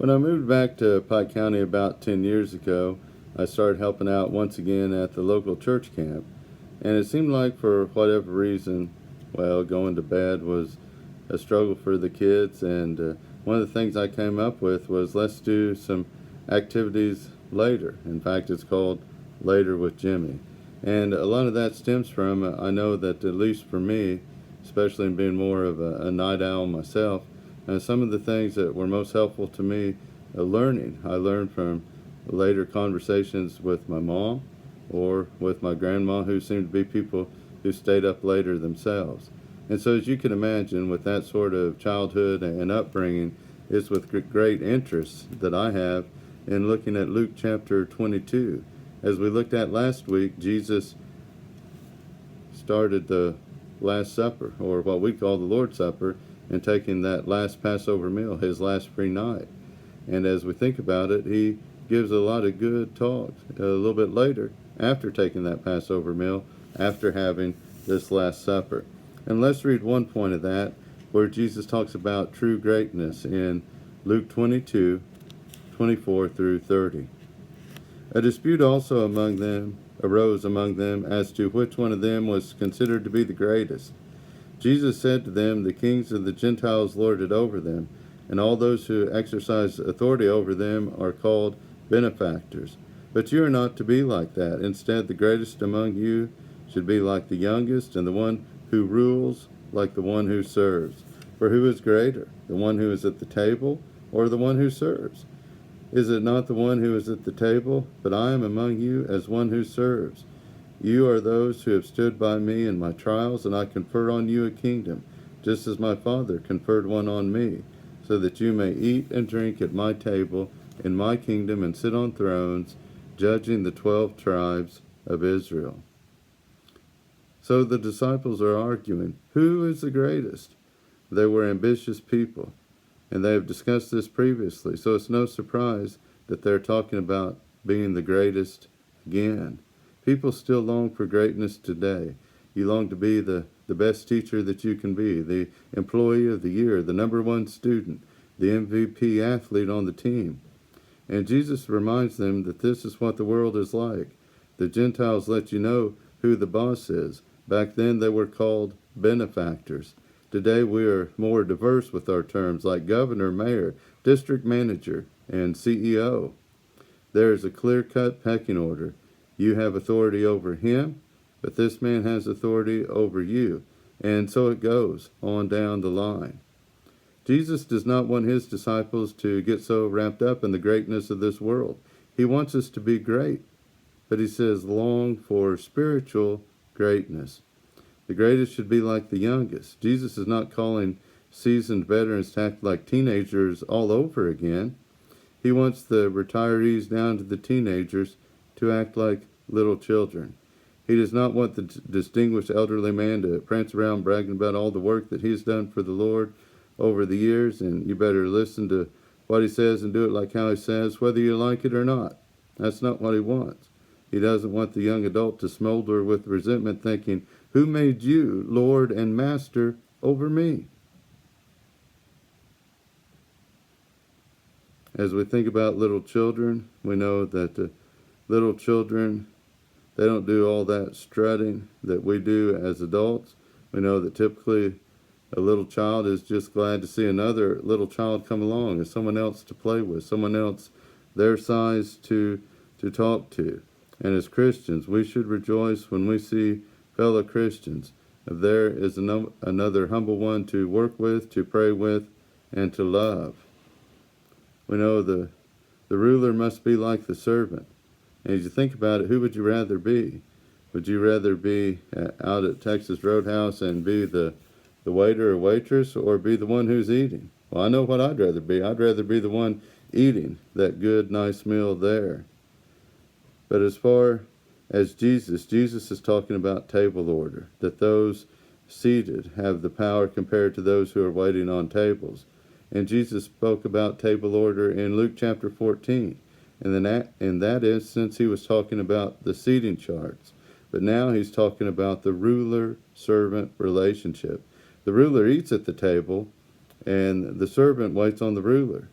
When I moved back to Pike County about 10 years ago, I started helping out once again at the local church camp. And it seemed like for whatever reason, well, going to bed was a struggle for the kids. And one of the things I came up with was let's do some activities later. In fact, it's called Later with Jimmy. And a lot of that stems from, I know that at least for me, especially in being more of a night owl myself, some of the things that were most helpful to me learning, I learned from later conversations with my mom or with my grandma, who seemed to be people who stayed up later themselves. And so, as you can imagine, with that sort of childhood and upbringing, it's with great interest that I have in looking at Luke chapter 22. As we looked at last week, Jesus started the Last Supper, or what we call the Lord's Supper, and taking that last Passover meal, his last free night. And as we think about it, he gives a lot of good talk a little bit later, after taking that Passover meal, after having this Last Supper. And let's read one point of that, where Jesus talks about true greatness in Luke 22:24 through 30. A dispute also arose among them as to which one of them was considered to be the greatest. Jesus said to them, "The kings of the Gentiles lord it over them, and all those who exercise authority over them are called benefactors. But you are not to be like that. Instead, the greatest among you should be like the youngest, and the one who rules like the one who serves. For who is greater, the one who is at the table, or the one who serves? Is it not the one who is at the table? But I am among you as one who serves. You are those who have stood by me in my trials, and I confer on you a kingdom, just as my Father conferred one on me, so that you may eat and drink at my table in my kingdom and sit on thrones, judging the 12 tribes of Israel." So the disciples are arguing, who is the greatest? They were ambitious people, and they have discussed this previously, so it's no surprise that they're talking about being the greatest again. People still long for greatness today. You long to be the best teacher that you can be, the employee of the year, the number one student, the MVP athlete on the team. And Jesus reminds them that this is what the world is like. The Gentiles let you know who the boss is. Back then they were called benefactors. Today we are more diverse with our terms, like governor, mayor, district manager, and CEO. There is a clear-cut pecking order. You have authority over him, but this man has authority over you. And so it goes on down the line. Jesus does not want his disciples to get so wrapped up in the greatness of this world. He wants us to be great, but he says long for spiritual greatness. The greatest should be like the youngest. Jesus is not calling seasoned veterans to act like teenagers all over again. He wants the retirees down to the teenagers to act like little children. He does not want the distinguished elderly man to prance around bragging about all the work that he's done for the Lord over the years, and you better listen to what he says and do it like how he says, whether you like it or not. That's not what he wants. He doesn't want the young adult to smolder with resentment, thinking, who made you Lord and Master over me? As we think about little children, we know that little children, they don't do all that strutting that we do as adults. We know that typically a little child is just glad to see another little child come along, as someone else to play with, someone else their size to talk to. And as Christians, we should rejoice when we see fellow Christians. There is another humble one to work with, to pray with, and to love. We know the ruler must be like the servant. And as you think about it, who would you rather be? Would you rather be out at Texas Roadhouse and be the waiter or waitress, or be the one who's eating? Well, I know what I'd rather be. I'd rather be the one eating that good, nice meal there. But as far as Jesus is talking about table order, that those seated have the power compared to those who are waiting on tables. And Jesus spoke about table order in Luke chapter 14. And then in that instance, he was talking about the seating charts. But now he's talking about the ruler-servant relationship. The ruler eats at the table, and the servant waits on the ruler.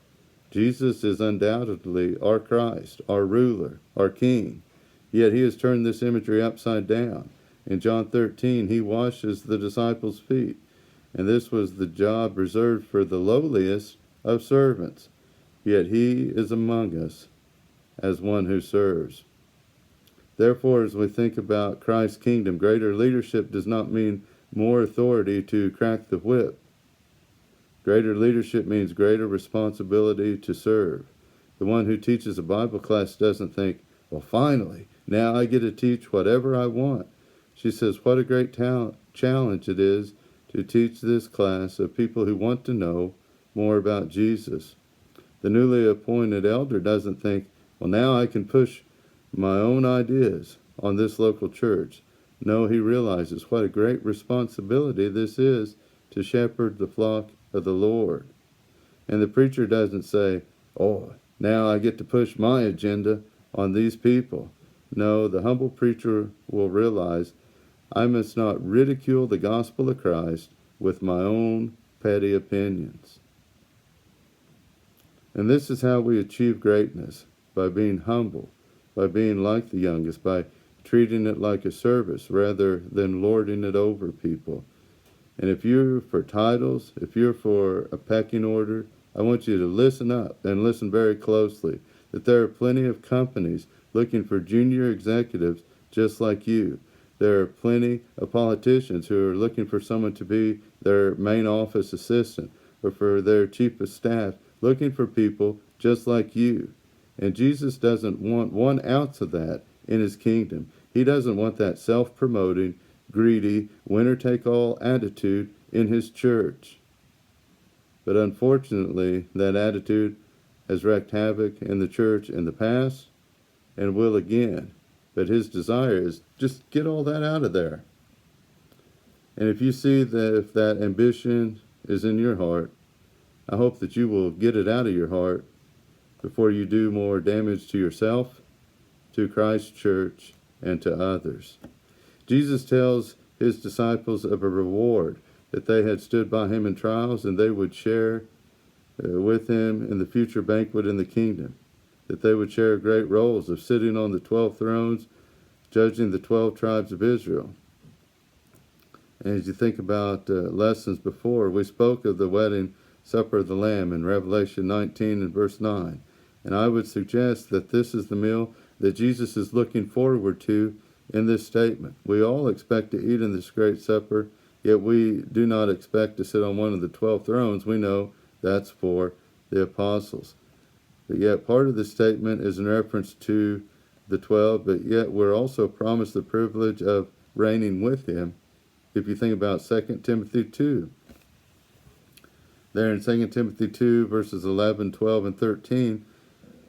Jesus is undoubtedly our Christ, our ruler, our king. Yet he has turned this imagery upside down. In John 13, he washes the disciples' feet, and this was the job reserved for the lowliest of servants. Yet he is among us as one who serves. Therefore, as we think about Christ's kingdom, greater leadership does not mean more authority to crack the whip. Greater leadership means greater responsibility to serve. The one who teaches a Bible class doesn't think, well, finally, now I get to teach whatever I want. She says, what a great challenge it is to teach this class of people who want to know more about Jesus. The newly appointed elder doesn't think, well, now I can push my own ideas on this local church. No, he realizes what a great responsibility this is to shepherd the flock of the Lord. And the preacher doesn't say, oh, now I get to push my agenda on these people. No, the humble preacher will realize I must not ridicule the gospel of Christ with my own petty opinions. And this is how we achieve greatness, by being humble, by being like the youngest, by treating it like a service rather than lording it over people. And if you're for titles, if you're for a pecking order, I want you to listen up and listen very closely, that there are plenty of companies looking for junior executives just like you. There are plenty of politicians who are looking for someone to be their main office assistant or for their chief of staff, looking for people just like you. And Jesus doesn't want 1 ounce of that in his kingdom. He doesn't want that self-promoting, greedy, winner-take-all attitude in his church. But unfortunately, that attitude has wreaked havoc in the church in the past and will again. But his desire is just get all that out of there. And if you see that if that ambition is in your heart, I hope that you will get it out of your heart before you do more damage to yourself, to Christ's church, and to others. Jesus tells his disciples of a reward, that they had stood by him in trials and they would share with him in the future banquet in the kingdom, that they would share great roles of sitting on the 12 thrones, judging the 12 tribes of Israel. And as you think about lessons before, we spoke of the wedding supper of the Lamb in Revelation 19 and verse 9. And I would suggest that this is the meal that Jesus is looking forward to in this statement. We all expect to eat in this great supper, yet we do not expect to sit on one of the 12 thrones. We know that's for the apostles. But yet part of the statement is in reference to the 12, but yet we're also promised the privilege of reigning with him. If you think about 2 Timothy 2, there in 2 Timothy 2, verses 11, 12, and 13,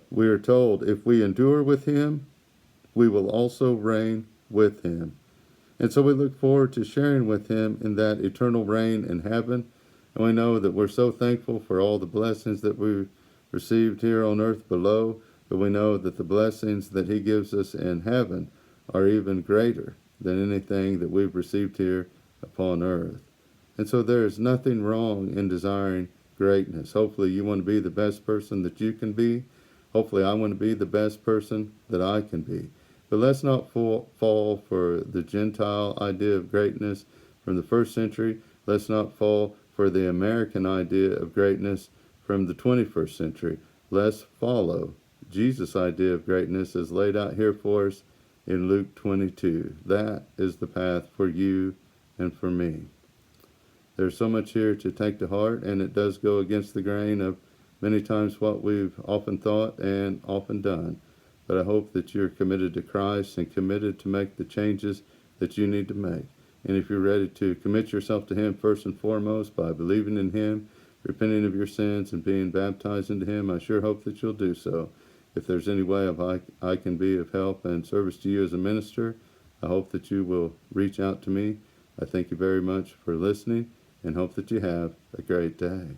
we are told, if we endure with him, we will also reign with him. And so we look forward to sharing with him in that eternal reign in heaven. And we know that we're so thankful for all the blessings that we've received here on earth below, but we know that the blessings that he gives us in heaven are even greater than anything that we've received here upon earth. And so there is nothing wrong in desiring greatness. Hopefully you want to be the best person that you can be. Hopefully I want to be the best person that I can be. But let's not fall for the Gentile idea of greatness from the first century. Let's not fall for the American idea of greatness from the 21st century. Let's follow Jesus' idea of greatness as laid out here for us in Luke 22. That is the path for you and for me. There's so much here to take to heart, and it does go against the grain of many times what we've often thought and often done. But I hope that you're committed to Christ and committed to make the changes that you need to make. And if you're ready to commit yourself to him first and foremost by believing in him, repenting of your sins, and being baptized into him, I sure hope that you'll do so. If there's any way I can be of help and service to you as a minister, I hope that you will reach out to me. I thank you very much for listening and hope that you have a great day.